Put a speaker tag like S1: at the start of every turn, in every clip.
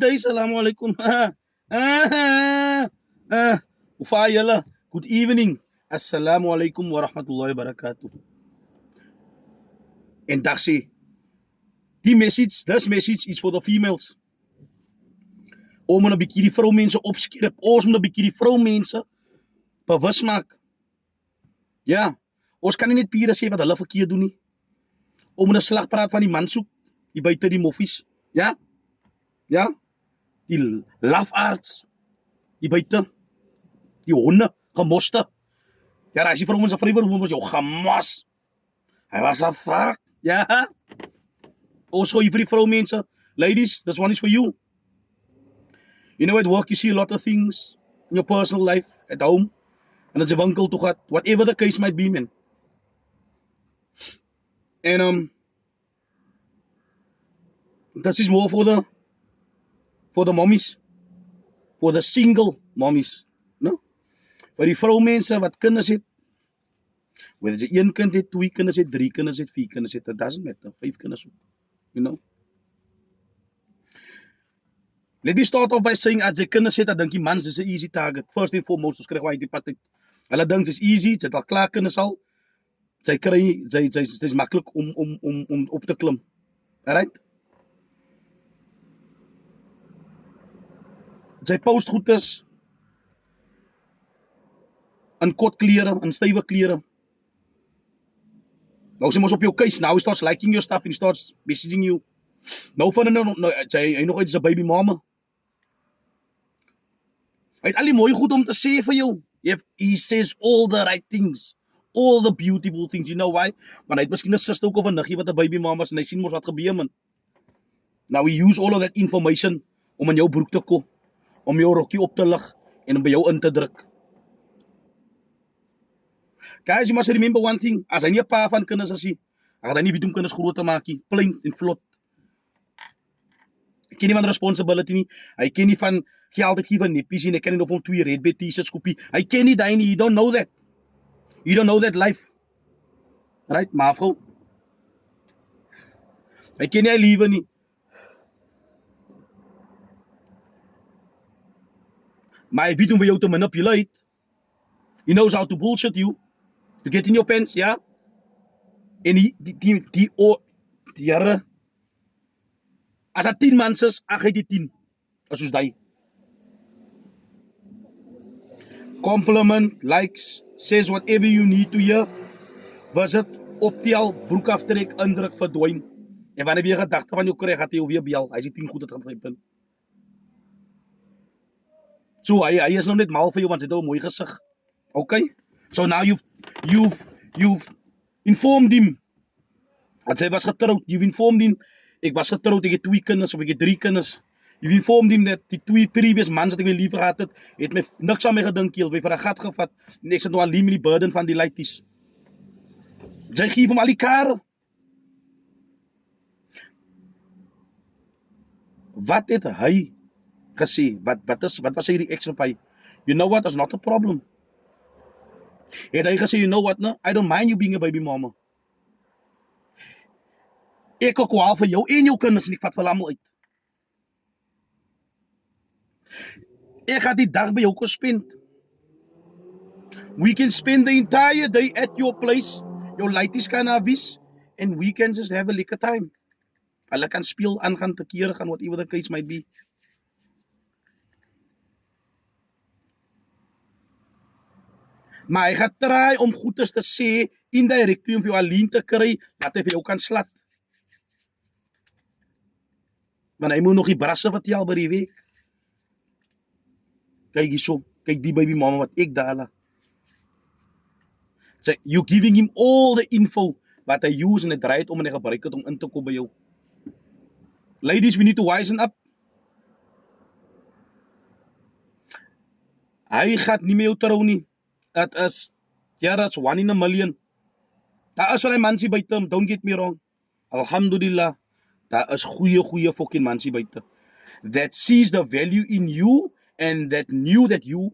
S1: Assalamu alaikum. Hoe vaar julle? Good evening. Assalamu alaikum wa rahmatullahi wa barakatuh. En dag sê, this message is for the females. Om 'n bietjie die vroumense opskerp. Ons moet 'n bietjie die vroumense bewus maak. Ja, ons kan nie net pure sê wat hulle verkeerd doen nie. Om 'n slagpraat van die man soek, die buite die moffies. Ja? Ja? Die lafaards, die buite, die honde, gemoste. Ja, as jy vir ons 'n vrywer was jou gemos. Hy was 'n vark. Ja. Also, vir die vroumense, ladies, this one is for you. You know, at work you see a lot of things in your personal life, at home, and as 'n winkel toe gaan, whatever the case might be, man. And this is more for the mommies, for the single mommies, no? Vir die vroumense wat kinders het, whether jy 1 kind het, 2 kinders het, 3 kinders het, 4 kinders het, it doesn't matter, 5 kinders ook, you know? Let me start off by saying, as jy kinders het, dan dink die mans, dis 'n easy target. First and foremost, ons kry waar die pad uit. Hulle dink dis easy, sy het al klaar kinders al, sy is maklik om op te klim. Alright? Sy post goeders in kort klere, in stywe klere. Nou sy mos op jou case, now he starts liking your stuff and he starts messaging you. Nou van nou hy nog uit sy baby mama. Hy het al die mooi goed om te sê vir jou. He says all the right things, all the beautiful things. You know why? Want hy het miskien 'n suster ook of 'n niggie wat 'n baby mama is en hy sien mos wat gebeur man. Now we use all of that information om in jou broek te kom, om jou rokkie op te lig en om by jou in te druk. Guys, you must remember one thing. As hy nie 'n pa van kinders is nie, gaan hy nie weet om kinders groot te maak nie. Plain en vlot. Hy ken nie van responsibility nie. Hy ken nie van geld uit gee van neppies nie. Hy ken nie of om 2 red bed t-shirts koopie. Hy ken nie daai nie. You don't know that. You don't know that life. Right, maar vrou. Hy ken nie hy liewe nie. Maar hy weet hoe vir jou te manipulate. He knows how to bullshit you. To get in your pants, ja? En die Here. As dat 10 mans is, ag hy die 10. As soos daai. Compliment, likes, says whatever you need to hear. Visit, optel, broek aftrek, indruk, verdwyn. En wanneer jy 'n gedagte van jou kry, gaan hy jou weer bel. Hy sê 10 goed het gaan vyp. So hy is nou net mal vir jou want hy het 'n mooi gesig. Okay? So now you've informed him. Want hy was getroud. You've informed him. Ek was getroud, ek het 2 kinders of ek het 3 kinders. You've informed him that die 2 previous mans wat ek my lief gehad het my niks aan my gedink, heel, my vir 'n gat gevat. En ek sit nou alleen met die burden van die laities. Sy gee hom al die kare. Wat het hy gesê? Wat was sy reaction op hy? You know what, that's not a problem. Het hy gesê, you know what, no? I don't mind you being a baby mama. Ek ook kwaal vir jou en jou kinders en ek vat vir almal uit. Ek gaan die dag by jou kom spend. We can spend the entire day at your place. Jou laities kan afwys and we can just have a lekker time. Hulle kan speel, aangaan, tekeer gaan, whatever the case might be. Maar hy gaan try om goeders te sê, indirectly om vir jou alleen te kry, dat hy vir jou kan slat. Want hy moet nog die brasse vertel by die week. Kyk hierso, kyk die baby mama wat ek daar. So, you giving him all the info wat hy use en hy draai het om en hy gebruik het om in te kom by jou. Ladies, we need to wisen up. Hy gaat nie met jou trou nie. That is, yeah, that's 1 in a million. Daar is wel 'n mansie buite hom, don't get me wrong. Alhamdulillah, daar is goeie fucking mansie buite. That sees the value in you and that knew that you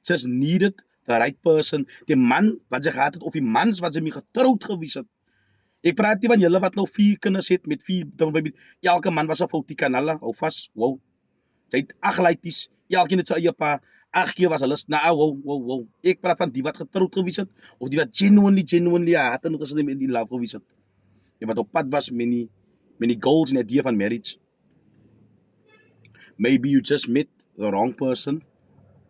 S1: just needed the right person. Die man wat sy gehad het of die mans wat sy mee getroud gewees het. Ek praat nie van julle wat nou 4 kinders het met 4, elke man was 'n foutikanalla, hou vas, wow. Sy het 8 laities, elkeen het sy eie pa. 8 keer was hulle, wow. Ek praat van die wat getroud gewees het, of die wat genuinely haat en gesit met die love gewees het. Die wat op pad was met die goals en idee van marriage. Maybe you just met the wrong person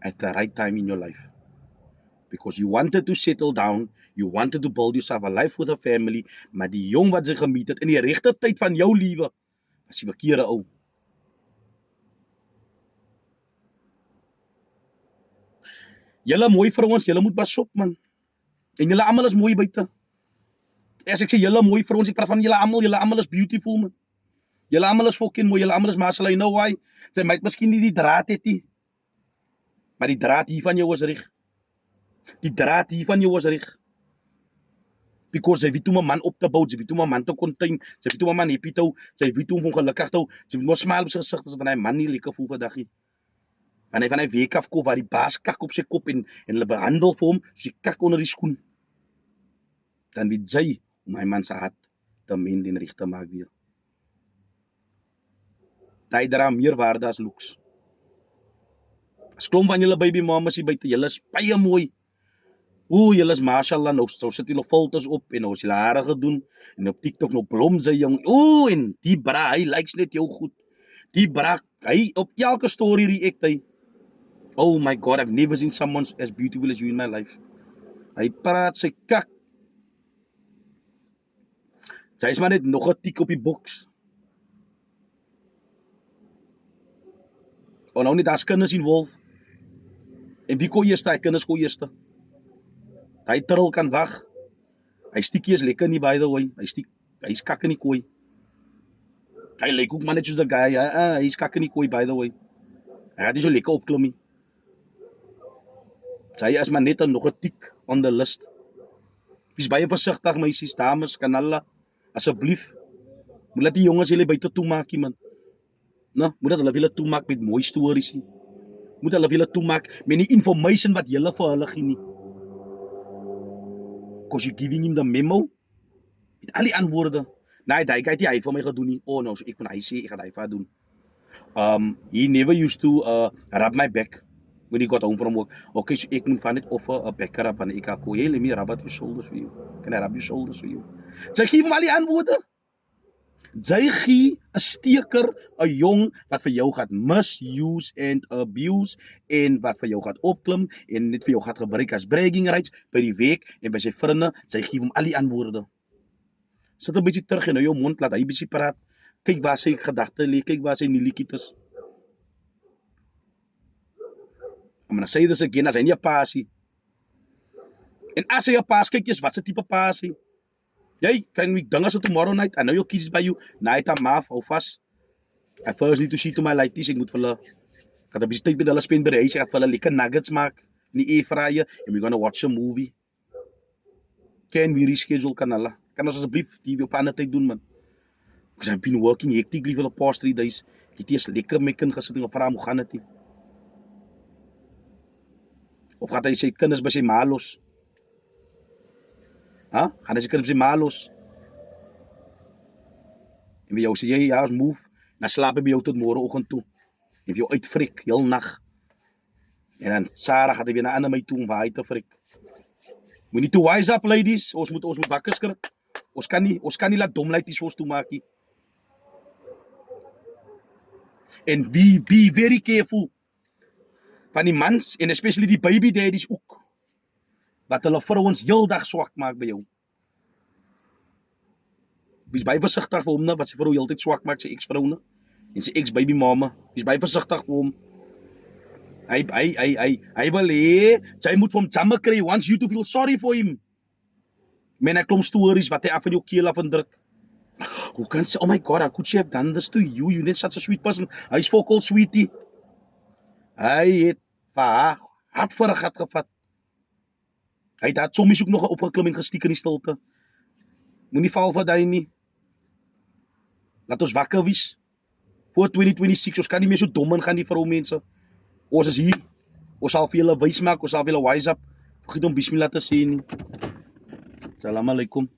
S1: at the right time in your life. Because you wanted to settle down, you wanted to build yourself a life with a family, maar die jong wat sy gemeet het in die regte tyd van jou lewe, was die verkeerde ou. Julle mooi vrouens, julle moet pas op man. En julle almal is mooi buite. As ek sê julle mooi vrouens, ek praat van julle almal is beautiful man. Julle almal is fucking mooi, julle almal is mashallah, you know why? Sy maak miskien nie die draad het nie. Maar die draad hier van jou is reg. Die draad hier van jou is reg. Because sy weet hoe 'n man op te bou, sy weet hoe 'n man te contain, sy weet hoe 'n man happy te hou, sy weet hoe om gelukkig te hou, sy weet hoe 'n smile op sy gesig is van hy man nie lekker voel vandag nie. Wanneer hy van hy week af kom waar die baas kak op sy kop en hulle behandel vir hom, so die kak onder die skoen. Dan weet sy om hy man se hart te mend en reg te maak weer. Hy dra meer waarde as looks. As klomp van julle baby mamas hier buite, julle is baie mooi. Julle is mashallah, nou sit julle filters op en nou is julle hare gedoen en op TikTok nou blom sy jong. En die bra, hy likes net jou goed. Die bra, hy op elke story react hy. Oh my God, I've never seen someone as beautiful as you in my life. Hy praat sy kak. Sy is maar net nog 'n tik op die boks. Nou net as kinders involved. En wie kon eerste? Hy kinders kon eerste. Hy tril kan wag. Hy stiekie is lekker nie by the way. Hy is kak in die kooi. Hy lyk ook maar net soos die guy. Hy is kak in die kooi by the way. Hy het nie so lekker opklim nie. Sy is maar net nog 'n tik on the list. Wees baie versigtig meisies, dames, kan hulle asseblief. Moet laat die jongens julle buite toe maak man. Moet dat hulle wil toemaak met mooi stories nie. Moet hulle wil toemaak met die information wat julle vir hulle gee nie. Because you giving him the memo. Met al die antwoorde. Nee, hy het hy vir my gedoen nie. Nou, so ek moet hy sê, ek gaan hy vir doen. He never used to rub my back when he got home from work. Okay, so ek moet van net offer 'n back rub en ek gaan let me rub your shoulders for you. Can I rub your shoulders for you? Sy gee hom al die antwoorde. Sy gee 'n steker, 'n jong wat vir jou gaan misuse and abuse en wat vir jou gaan opklim en net vir jou gaan gebruik as bragging rights by die week en by sy vriende. Sy gee hom al die antwoorde. Sit 'n bietjie terug en nou jou mond laat hy bietjie praat. Kyk waar sy gedagte lê, kyk waar sy nieletjies is. I'm gonna say this again, as hy nie 'n paas nie. En as hy 'n paas, kyk jy's wat se tipe paas nie. Jy, kan we dinge so tomorrow night, I know your kids by you, night and maaf, hou vas. I first need to see to my laities, ek moet vir hulle, ek gaan 'n bietjie tyd met hulle spend by die huis, ek gaan vir hulle lekker nuggets maak, in die airfryer, and we're gonna watch a movie. Can we reschedule, kan hulle? Kan ons asseblief TV op 'n ander tyd doen, man? Because I've been working hectically for the past 3 days, ek het eers lekker met kind gesit en gevra, hoe gaan dit nie? Of gaat hy sy kinders by sy ma los? Gaan hy sy kinders by sy ma los? En by jou sê jy, ja, ons move, dan slaap hy by jou tot môreoggend toe. En vir jou uitfrik, heel nag. En dan Sarah gaat hy weer na ander my toe om waar hy te frik. We need to wise up, ladies. Ons moet wakker skrik. Ons kan nie laat domleities ons toe maak nie. En be very careful van die mans en especially die baby daddies ook. Wat hulle vrouens heeldag swak maak by jou. Wees baie versigtig vir hom, wat sy vrou heeltyd swak maak, sy ex-vrou, en sy ex-baby mama. Wees baie versigtig vir hom. Hy wil hê, sy moet vir hom samme kry, wants you to feel sorry for him. Men, hy klomp stories wat hy af van jou keel af en druk. Hoe kan sy, oh my God, how could she have done this to you? You're not such a sweet person. Hy is fokol sweetie. Hy het vir haar hart vir 'n gat gevat. Hy het soms ook nog opgeklim en gestiek in die stilte. Moenie val vir daai nie. Laat ons wakker wees. Voor 2026, ons kan nie meer so dom ingaan die vroumense. Ons is hier. Ons sal vir julle wys maak, ons sal vir julle wise up. Vergeet om bismillah te sê nie. Salam alaikum.